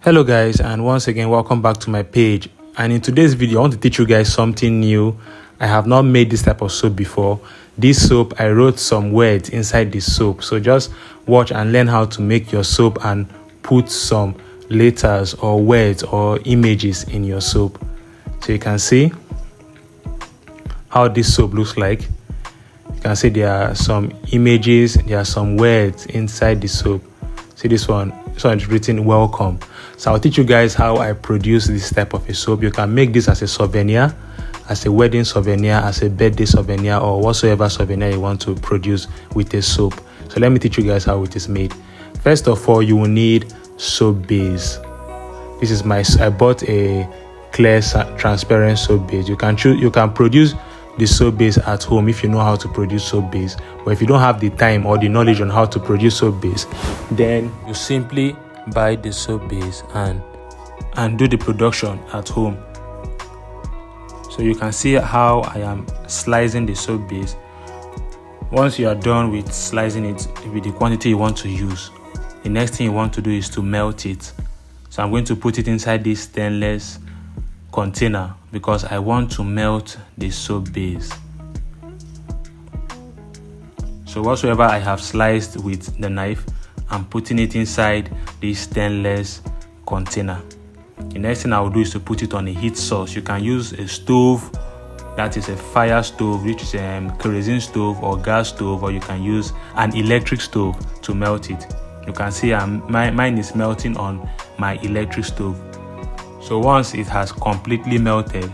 Hello guys, and once again welcome back to my page. And in today's video I want to teach you guys something new. I have not made this type of soap before. This soap, I wrote some words inside this soap, so just watch and learn how to make your soap and put some letters or words or images in your soap. So you can see how this soap looks like. You can see there are some images, there are some words inside the soap. See this one is written welcome. So I'll teach you guys how I produce this type of a soap. You can make this as a souvenir, as a wedding souvenir, as a birthday souvenir, or whatsoever souvenir you want to produce with a soap. So let me teach you guys how it is made. First of all, you will need soap base. This is I bought a clear transparent soap base. You can produce the soap base at home if you know how to produce soap base. But if you don't have the time or the knowledge on how to produce soap base, then you simply buy the soap base and do the production at home. So you can see how I am slicing the soap base. Once you are done with slicing it with the quantity you want to use, the next thing you want to do is to melt it. So I'm going to put it inside this stainless container because I want to melt the soap base. So whatsoever I have sliced with the knife, I'm putting it inside this stainless container. The next thing I will do is to put it on a heat source. You can use a stove, that is a fire stove, which is a kerosene stove or gas stove, or you can use an electric stove to melt it. You can see mine is melting on my electric stove. So once it has completely melted,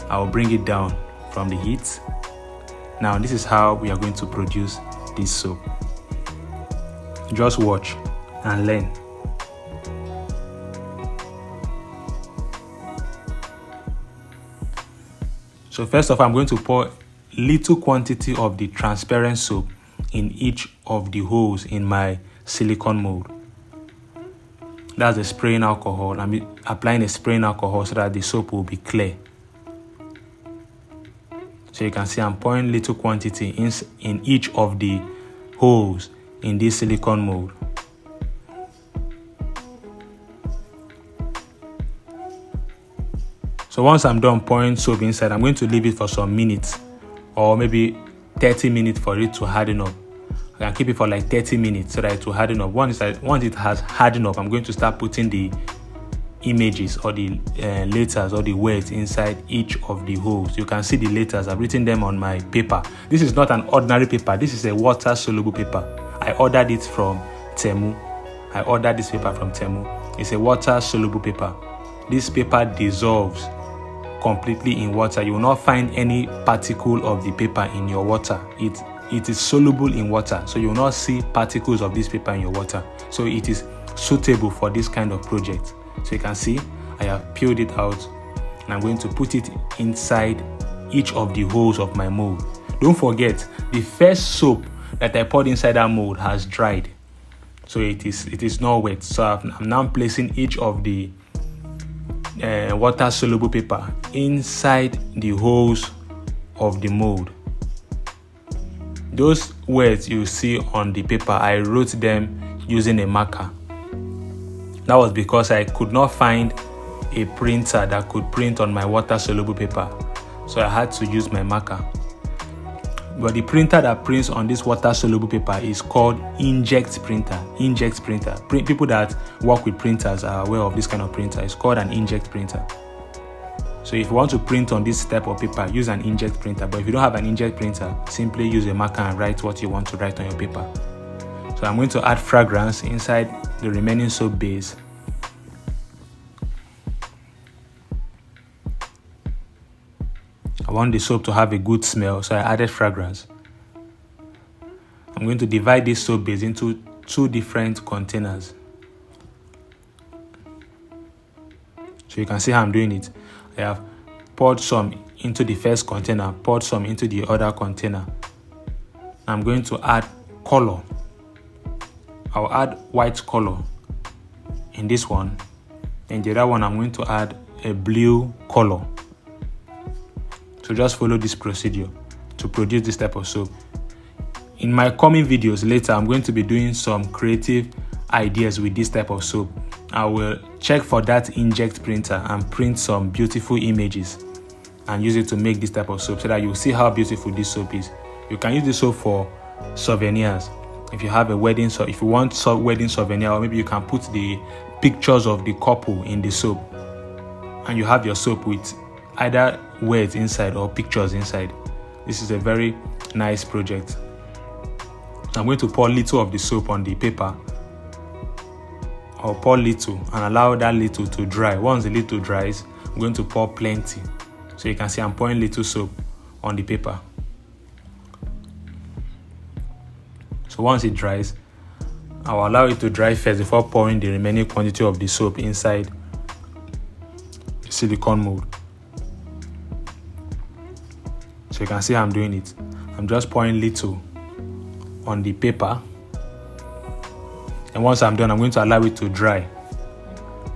I will bring it down from the heat. Now this is how we are going to produce this soap. Just watch and learn. So first of all, I'm going to pour little quantity of the transparent soap in each of the holes in my silicone mold. That's the spraying alcohol. I'm applying a spraying alcohol so that the soap will be clear. So you can see I'm pouring little quantity in each of the holes in this silicone mold. So once I'm done pouring soap inside, I'm going to leave it for some minutes, or maybe 30 minutes for it to harden up. I can keep it for like 30 minutes so that it will harden up. Once it has hardened up, I'm going to start putting the images or the letters or the words inside each of the holes. You can see the letters. I've written them on my paper. This is not an ordinary paper. This is a water soluble paper. I ordered it from Temu. I ordered this paper from Temu. It's a water soluble paper. This paper dissolves completely in water. You will not find any particle of the paper in your water. It is soluble in water, so you will not see particles of this paper in your water. So it is suitable for this kind of project. So you can see I have peeled it out and I'm going to put it inside each of the holes of my mold. Don't forget, the first soap that I poured inside that mold has dried, so it is not wet. So I'm now placing each of the water soluble paper inside the holes of the mold. Those words you see on the paper, I wrote them using a marker. That was because I could not find a printer that could print on my water soluble paper, so I had to use my marker. But the printer that prints on this water soluble paper is called inkjet printer. Inkjet printer. People that work with printers are aware of this kind of printer. It's called an inkjet printer. So if you want to print on this type of paper, use an inkjet printer. But if you don't have an inkjet printer, simply use a marker and write what you want to write on your paper. So I'm going to add fragrance inside the remaining soap base. I want the soap to have a good smell, so I added fragrance. I'm going to divide this soap base into two different containers. So you can see how I'm doing it. I have poured some into the first container, poured some into the other container. I'm going to add color. I'll add white color in this one, and the other one I'm going to add a blue color. So just follow this procedure to produce this type of soap. In my coming videos later, I'm going to be doing some creative ideas with this type of soap. I will check for that inkjet printer and print some beautiful images and use it to make this type of soap, so that you see how beautiful this soap is. You can use this soap for souvenirs. If you have a wedding, so if you want wedding souvenir, or maybe you can put the pictures of the couple in the soap, and you have your soap with either words inside or pictures inside. This is a very nice project. So I'm going to pour little of the soap on the paper, or pour little and allow that little to dry. Once the little dries, I'm going to pour plenty. So you can see I'm pouring little soap on the paper. So once it dries, I'll allow it to dry first before pouring the remaining quantity of the soap inside the silicone mold. So you can see how I'm doing it. I'm just pouring little on the paper, and once I'm done, I'm going to allow it to dry.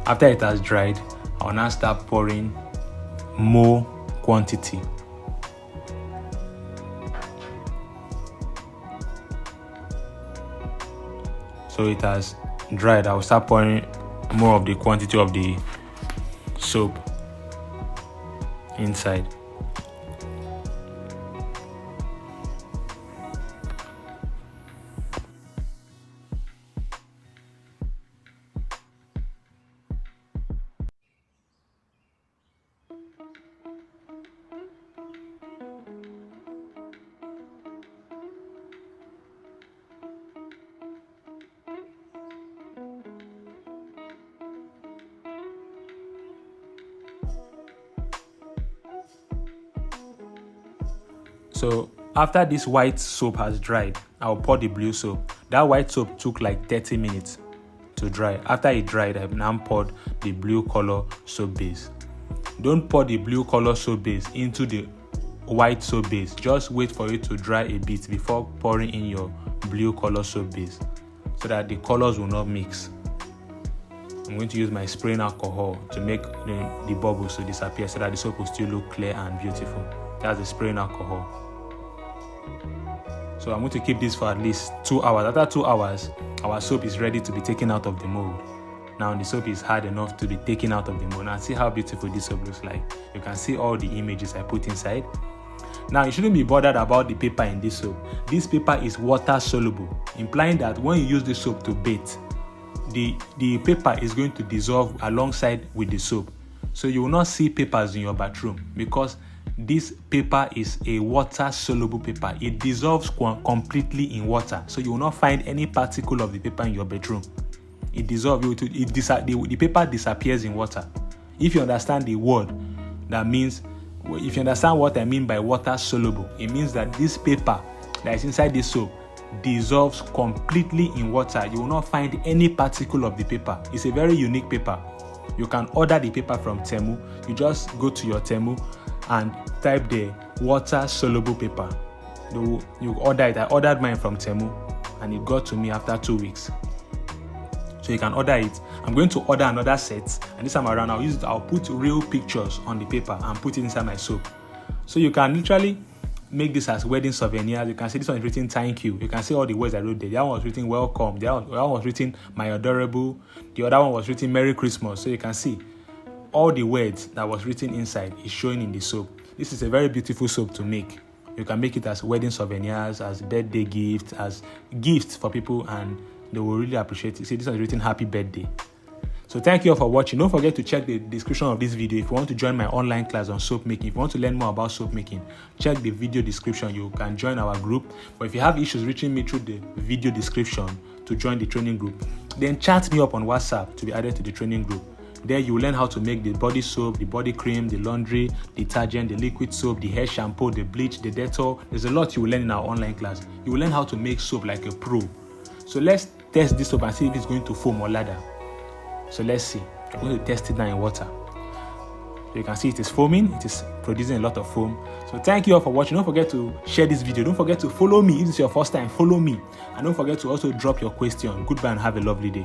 After it has dried, I'll now start pouring more quantity. So it has dried, I will start pouring more of the quantity of the soap inside. So after this white soap has dried, I'll pour the blue soap. That white soap took like 30 minutes to dry. After it dried, I've now poured the blue color soap base. Don't pour the blue color soap base into the white soap base. Just wait for it to dry a bit before pouring in your blue color soap base, so that the colors will not mix. I'm going to use my spraying alcohol to make the bubbles to disappear, so that the soap will still look clear and beautiful. That's the spraying alcohol. So I'm going to keep this for at least 2 hours. After 2 hours, our soap is ready to be taken out of the mold. Now the soap is hard enough to be taken out of the mold. Now see how beautiful this soap looks like. You can see all the images I put inside. Now you shouldn't be bothered about the paper in this soap. This paper is water soluble, implying that when you use the soap to bait, the paper is going to dissolve alongside with the soap. So you will not see papers in your bathroom, because this paper is a water soluble paper. It dissolves completely in water, so you will not find any particle of the paper in your bedroom. It dissolves, the paper disappears in water. If you understand the word, that means, if you understand what I mean by water soluble, it means that this paper that is inside this soap dissolves completely in water. You will not find any particle of the paper. It's a very unique paper. You can order the paper from Temu. You just go to your Temu and type the water soluble paper. You order it. I ordered mine from Temu and it got to me after 2 weeks. So you can order it. I'm going to order another set, and this time around I'll put real pictures on the paper and put it inside my soap. So you can literally make this as wedding souvenirs. You can see this one is written thank you. You can see all the words I wrote there. The other one was written welcome. The other one was written my adorable. The other one was written Merry Christmas. So you can see all the words that was written inside is showing in the soap. This is a very beautiful soap to make. You can make it as wedding souvenirs, as birthday gifts, as gifts for people, and they will really appreciate it. See, this one is written happy birthday. So thank you all for watching. Don't forget to check the description of this video if you want to join my online class on soap making. If you want to learn more about soap making, check the video description. You can join our group. But if you have issues reaching me through the video description to join the training group, then chat me up on WhatsApp to be added to the training group. There you will learn how to make the body soap, the body cream, the laundry detergent, the liquid soap, the hair shampoo, the bleach, the Dettol. There's a lot you will learn in our online class. You will learn how to make soap like a pro. So let's test this soap and see if it's going to foam or lather. So let's see. I'm going to test it now in water. So you can see it is foaming. It is producing a lot of foam. So thank you all for watching. Don't forget to share this video. Don't forget to follow me. If this is your first time, follow me. And don't forget to also drop your question. Goodbye and have a lovely day.